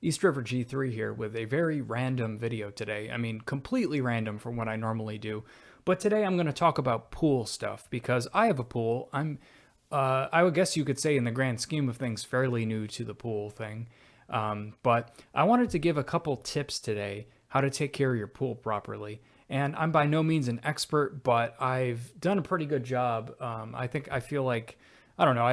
East River G3 here with a very random video today. I mean, completely random from what I normally do. But today I'm going to talk about pool stuff because I have a pool. I would guess you could say, in the grand scheme of things, fairly new to the pool thing. But I wanted to give a couple tips today how to take care of your pool properly. And I'm by no means an expert, but I've done a pretty good job. I feel like I don't know. I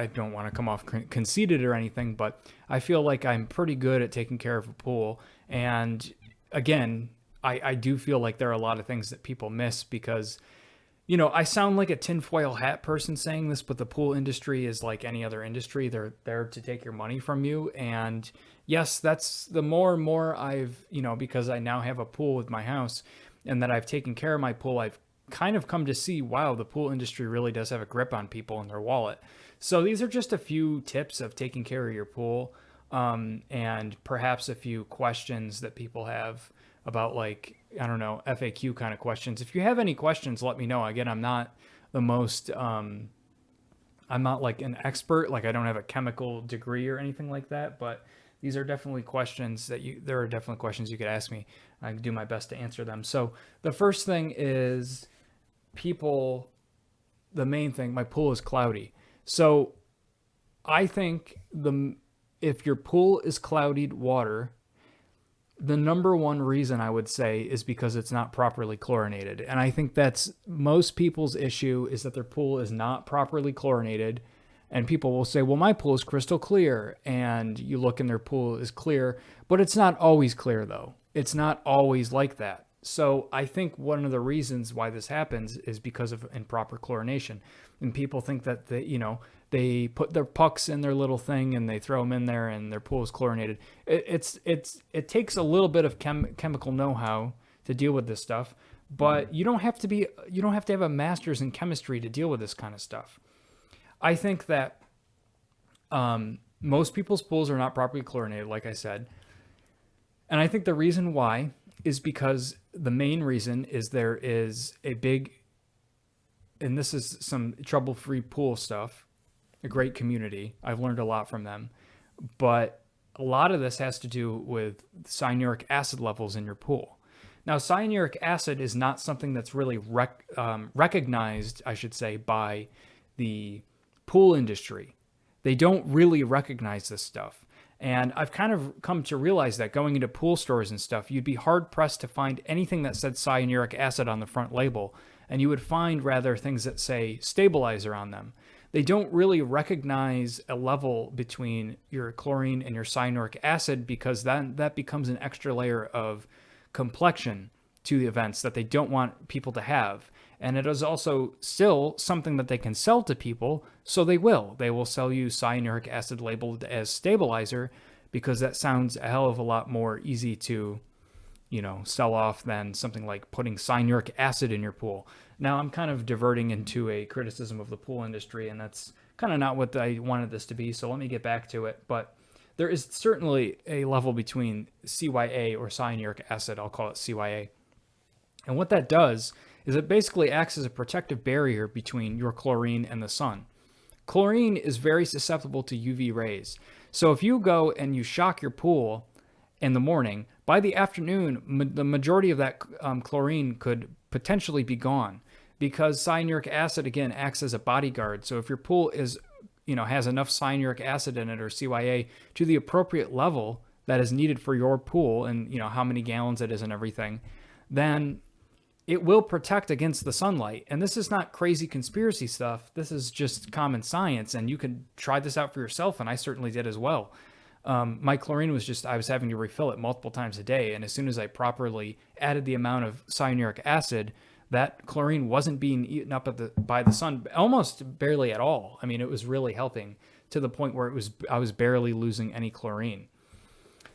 don't want to come off conceited or anything, but I feel like I'm pretty good at taking care of a pool. And again, I do feel like there are a lot of things that people miss because, I sound like a tinfoil hat person saying this, but the pool industry is like any other industry. They're there to take your money from you. And yes, that's the more and more because I now have a pool with my house and that I've taken care of my pool, I've kind of come to see, wow, the pool industry really does have a grip on people and their wallet. So these are just a few tips of taking care of your pool, and perhaps a few questions that people have about, like, I don't know, FAQ kind of questions. If you have any questions, let me know. Again, I'm not the most, I'm not like an expert, like I don't have a chemical degree or anything like that, but these are definitely questions there are definitely questions you could ask me. I can do my best to answer them. So the first thing is, people, the main thing, my pool is cloudy. So I think if your pool is clouded water, the number one reason I would say is because it's not properly chlorinated. And I think that's most people's issue, is that their pool is not properly chlorinated. And people will say, well, my pool is crystal clear. And you look and their pool is clear, but it's not always clear though. It's not always like that. So I think one of the reasons why this happens is because of improper chlorination. And people think that they put their pucks in their little thing and they throw them in there and their pool is chlorinated. It takes a little bit of chemical know-how to deal with this stuff, but you don't have to have a master's in chemistry to deal with this kind of stuff. I think that most people's pools are not properly chlorinated, like I said. And I think the reason why is because the main reason is there is a big, and this is some trouble-free pool stuff, a great community. I've learned a lot from them. But a lot of this has to do with cyanuric acid levels in your pool. Now, cyanuric acid is not something that's really recognized, I should say, by the pool industry. They don't really recognize this stuff. And I've kind of come to realize that going into pool stores and stuff, you'd be hard pressed to find anything that said cyanuric acid on the front label. And you would find rather things that say stabilizer on them. They don't really recognize a level between your chlorine and your cyanuric acid, because that becomes an extra layer of complexion to the events that they don't want people to have. And it is also still something that they can sell to people, so they will. They will sell you cyanuric acid labeled as stabilizer, because that sounds a hell of a lot more easy to, sell off than something like putting cyanuric acid in your pool. Now, I'm kind of diverting into a criticism of the pool industry, and that's kind of not what I wanted this to be, so let me get back to it. But there is certainly a level between CYA, or cyanuric acid, I'll call it CYA. And what that does is it basically acts as a protective barrier between your chlorine and the sun. Chlorine is very susceptible to UV rays. So if you go and you shock your pool in the morning, by the afternoon, the majority of that chlorine could potentially be gone, because cyanuric acid, again, acts as a bodyguard. So if your pool is, has enough cyanuric acid in it, or CYA, to the appropriate level that is needed for your pool, and how many gallons it is and everything, then it will protect against the sunlight. And this is not crazy conspiracy stuff. This is just common science, and you can try this out for yourself, and I certainly did as well. My chlorine I was having to refill it multiple times a day, and as soon as I properly added the amount of cyanuric acid, that chlorine wasn't being eaten up by the sun, almost barely at all. I mean, it was really helping, to the point where I was barely losing any chlorine.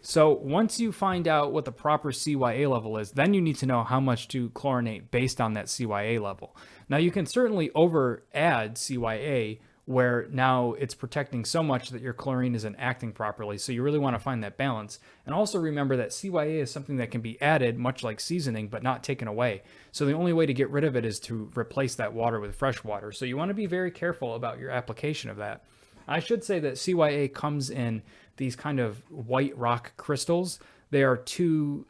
So once you find out what the proper CYA level is, then you need to know how much to chlorinate based on that CYA level. Now, you can certainly over add CYA, where now it's protecting so much that your chlorine isn't acting properly. So you really want to find that balance. And also remember that CYA is something that can be added, much like seasoning, but not taken away. So the only way to get rid of it is to replace that water with fresh water. So you want to be very careful about your application of that. I should say that CYA comes in these kind of white rock crystals. They're too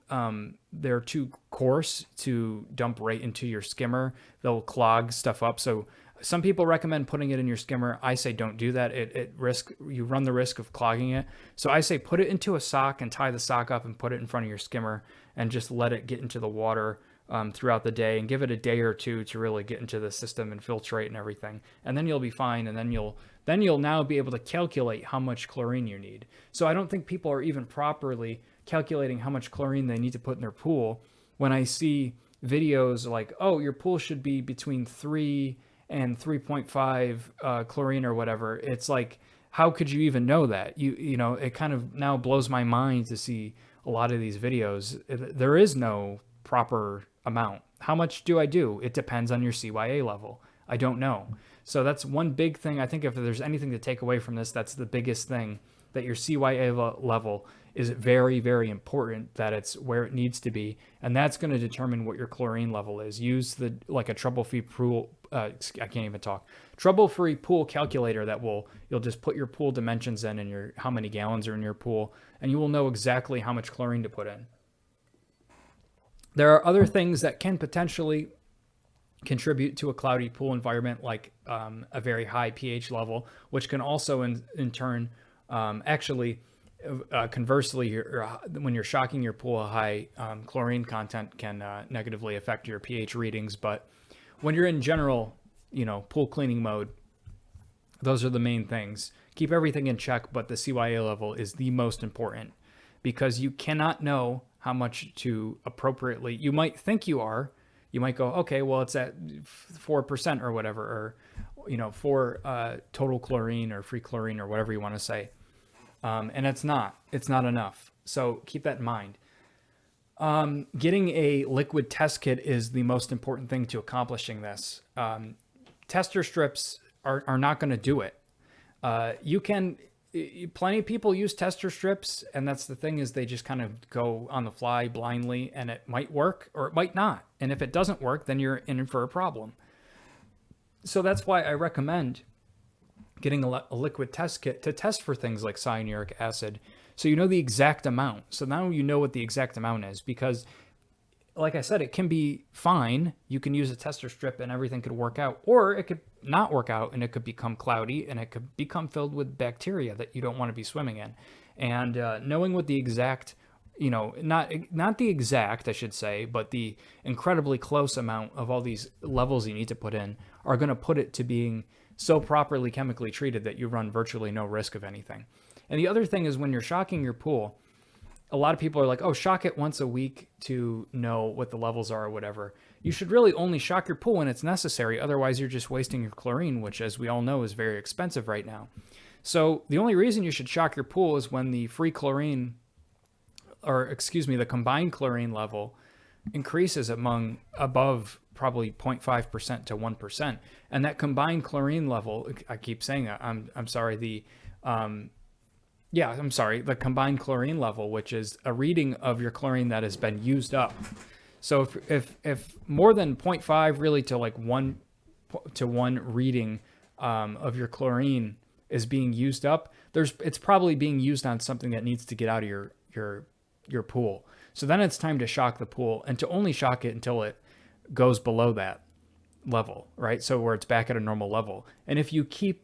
coarse to dump right into your skimmer. They'll clog stuff up. So some people recommend putting it in your skimmer. I say don't do that. You run the risk of clogging it. So I say put it into a sock and tie the sock up and put it in front of your skimmer and just let it get into the water throughout the day, and give it a day or two to really get into the system and filtrate and everything. And then you'll be fine. And then you'll now be able to calculate how much chlorine you need. So I don't think people are even properly calculating how much chlorine they need to put in their pool. When I see videos like, oh, your pool should be between 3 and 3.5 chlorine or whatever, it's like, how could you even know that? You know, it kind of now blows my mind to see a lot of these videos. There is no proper amount. How much do I do? It depends on your CYA level. I don't know. So that's one big thing. I think if there's anything to take away from this, that's the biggest thing, that your CYA level is very, very important, that it's where it needs to be. And that's going to determine what your chlorine level is. Use a trouble-free pool, trouble-free pool calculator you'll just put your pool dimensions in and how many gallons are in your pool, and you will know exactly how much chlorine to put in. There are other things that can potentially contribute to a cloudy pool environment, like a very high pH level, which can also in turn conversely, when you're shocking your pool, a high chlorine content can negatively affect your pH readings. But when you're in general, pool cleaning mode, those are the main things. Keep everything in check, but the CYA level is the most important, because you cannot know how much to appropriately. You might think you are. You might go, okay, well, it's at 4% or whatever, or, for total chlorine or free chlorine or whatever you want to say. And it's not enough. So keep that in mind. Getting a liquid test kit is the most important thing to accomplishing this. Tester strips are not going to do it. Plenty of people use tester strips, and that's the thing, is they just kind of go on the fly blindly, and it might work or it might not. And if it doesn't work, then you're in for a problem. So that's why I recommend getting a liquid test kit to test for things like cyanuric acid, so you know the exact amount. So now you know what the exact amount is, because like I said, it can be fine. You can use a tester strip and everything could work out, or it could not work out and it could become cloudy and it could become filled with bacteria that you don't want to be swimming in. And knowing what the exact, not the exact, I should say, but the incredibly close amount of all these levels you need to put in are going to put it to being so properly chemically treated that you run virtually no risk of anything. And the other thing is, when you're shocking your pool, a lot of people are like, oh, shock it once a week to know what the levels are or whatever. You should really only shock your pool when it's necessary. Otherwise, you're just wasting your chlorine, which, as we all know, is very expensive right now. So the only reason you should shock your pool is when the free chlorine, the combined chlorine level increases above probably 0.5% to 1%. And that combined chlorine level, I keep saying that, the combined chlorine level, which is a reading of your chlorine that has been used up. So if more than 0.5 really to like 1 reading of your chlorine is being used up, it's probably being used on something that needs to get out of your pool. So then it's time to shock the pool, and to only shock it until it goes below that level, right? So where it's back at a normal level. And if you keep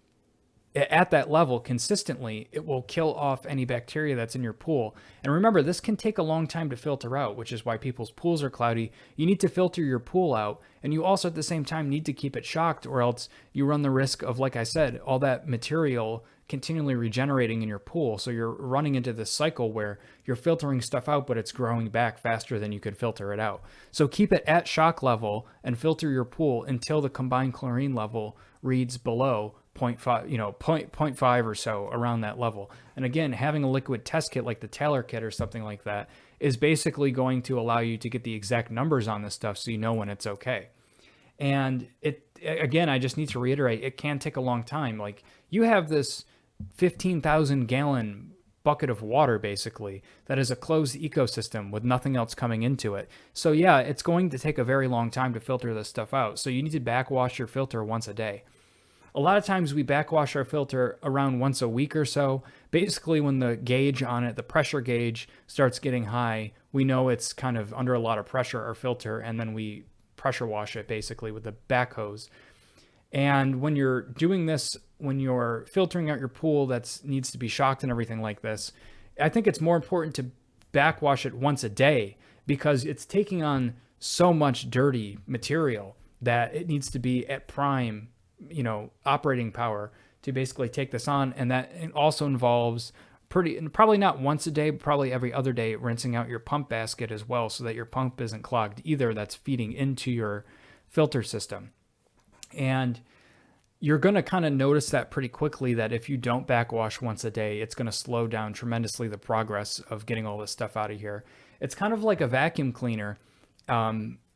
at that level consistently, it will kill off any bacteria that's in your pool. And remember, this can take a long time to filter out, which is why people's pools are cloudy. You need to filter your pool out, and you also at the same time need to keep it shocked, or else you run the risk of, like I said, all that material continually regenerating in your pool. So you're running into this cycle where you're filtering stuff out, but it's growing back faster than you could filter it out. So keep it at shock level and filter your pool until the combined chlorine level reads below 0.5 or so, around that level. And again, having a liquid test kit like the Taylor kit or something like that is basically going to allow you to get the exact numbers on this stuff, so you know when it's okay. And again, I just need to reiterate, it can take a long time. Like, you have this 15,000 gallon bucket of water basically that is a closed ecosystem with nothing else coming into it. So yeah, it's going to take a very long time to filter this stuff out. So you need to backwash your filter once a day. A lot of times we backwash our filter around once a week or so. Basically, when the gauge on it, the pressure gauge, starts getting high, we know it's kind of under a lot of pressure, our filter, and then we pressure wash it basically with the back hose. And when you're doing this, when you're filtering out your pool that needs to be shocked and everything like this, I think it's more important to backwash it once a day because it's taking on so much dirty material that it needs to be at prime, operating power to basically take this on. And that also involves probably not once a day, but probably every other day, rinsing out your pump basket as well so that your pump isn't clogged either. That's feeding into your filter system. And you're going to kind of notice that pretty quickly that if you don't backwash once a day, it's going to slow down tremendously the progress of getting all this stuff out of here. It's kind of like a vacuum cleaner.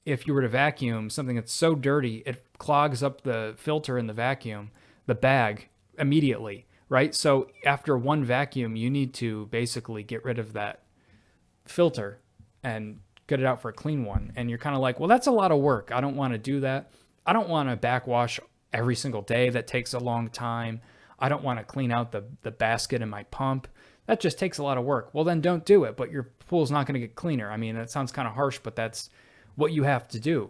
If you were to vacuum something that's so dirty, it clogs up the filter in the vacuum, the bag, immediately, right? So after one vacuum, you need to basically get rid of that filter and get it out for a clean one. And you're kind of like, well, that's a lot of work. I don't want to do that. I don't want to backwash every single day. That takes a long time. I don't want to clean out the basket in my pump. That just takes a lot of work. Well, then don't do it, but your pool's not going to get cleaner. I mean, that sounds kind of harsh, but that's what you have to do.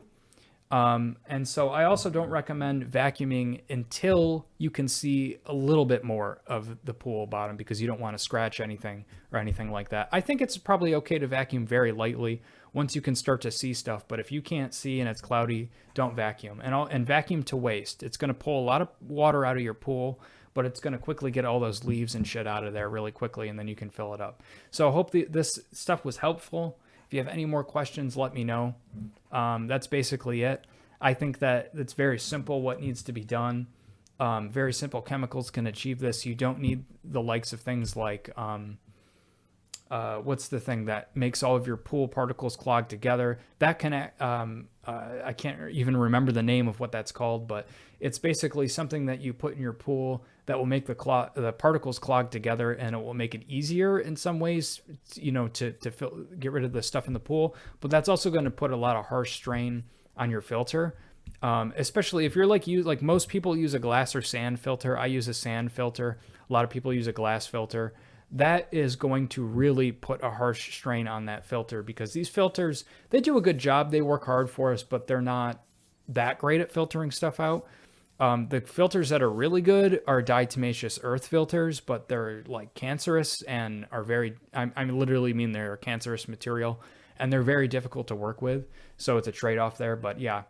And so I also don't recommend vacuuming until you can see a little bit more of the pool bottom because you don't want to scratch anything or anything like that. I think it's probably okay to vacuum very lightly once you can start to see stuff. But if you can't see and it's cloudy, don't vacuum. And vacuum to waste. It's going to pull a lot of water out of your pool, but it's going to quickly get all those leaves and shit out of there really quickly, and then you can fill it up. So I hope this stuff was helpful. If you have any more questions, let me know. That's basically it. I think that it's very simple what needs to be done. Very simple chemicals can achieve this. You don't need the likes of things like, what's the thing that makes all of your pool particles clog together? That can, I can't even remember the name of what that's called, but it's basically something that you put in your pool that will make the particles clog together, and it will make it easier in some ways, to get rid of the stuff in the pool. But that's also going to put a lot of harsh strain on your filter, especially if you're like most people use a glass or sand filter. I use a sand filter. A lot of people use a glass filter. That is going to really put a harsh strain on that filter because these filters, they do a good job. They work hard for us, but they're not that great at filtering stuff out. The filters that are really good are diatomaceous earth filters, but they're like cancerous and are I literally mean they're a cancerous material, and they're very difficult to work with. So it's a trade-off there. But yeah,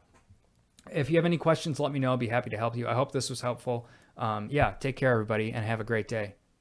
if you have any questions, let me know. I'll be happy to help you. I hope this was helpful. Take care, everybody, and have a great day.